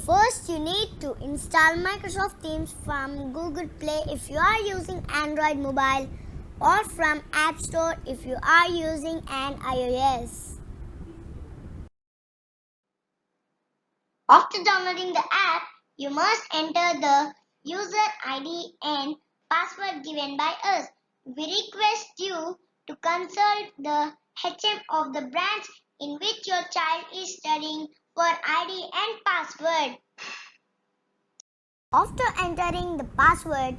First, you need to install Microsoft Teams from Google Play if you are using Android mobile or from App Store if you are using an iOS. After downloading the app, you must enter the user ID and password given by us. We request you to consult the HM of the branch in which your child is studying for ID and password. After entering the password,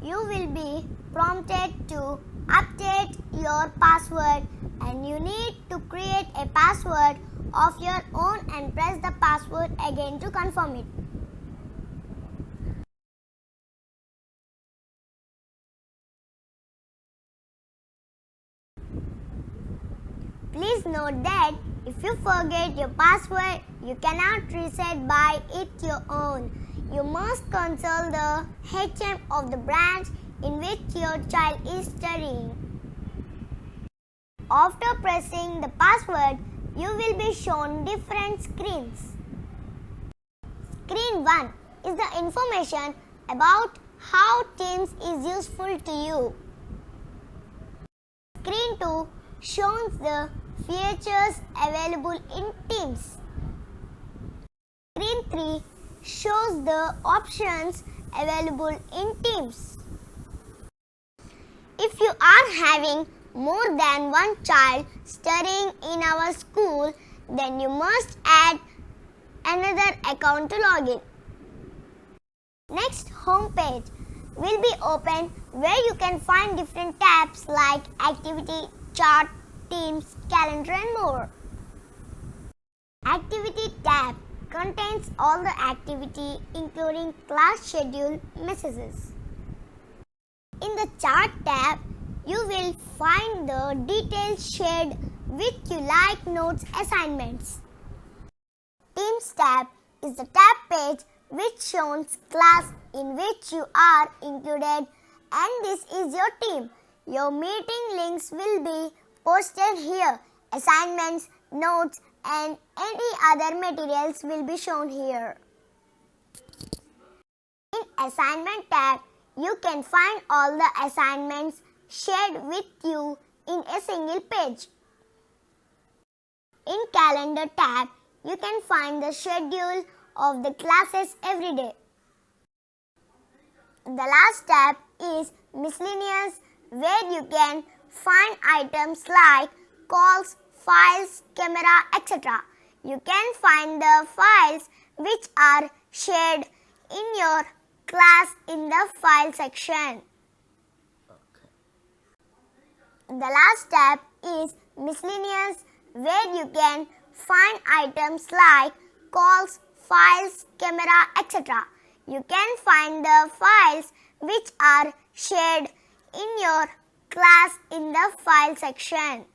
you will be prompted to update your password and you need to create a password of your own and press the password again to confirm it. Please note that if you forget your password, you cannot reset by it your own. You must consult the HM of the branch in which your child is studying. After pressing the password, you will be shown different screens. Screen 1 is the information about how Teams is useful to you. Screen 2 shows the features available in Teams. Screen 3 shows the options available in Teams. If you are having more than one child studying in our school, then you must add another account to log in. Next home page will be open where you can find different tabs like activity, chart, Teams, calendar and more. Activity tab contains all the activity including class schedule messages. In the chart tab, you will find the details shared with you like notes assignments. Teams tab is the tab page which shows class in which you are included and this is your team. Your meeting links will be posted here. Assignments, notes and any other materials will be shown here. In assignment tab, you can find all the assignments shared with you in a single page. In calendar tab, you can find the schedule of the classes every day. The last tab is miscellaneous where you can find items like calls, files, camera, etc. You can find the files which are shared in your class in the file section. The last tab is miscellaneous where you can find items like calls, files, camera, etc. You can find the files which are shared in your class in the file section.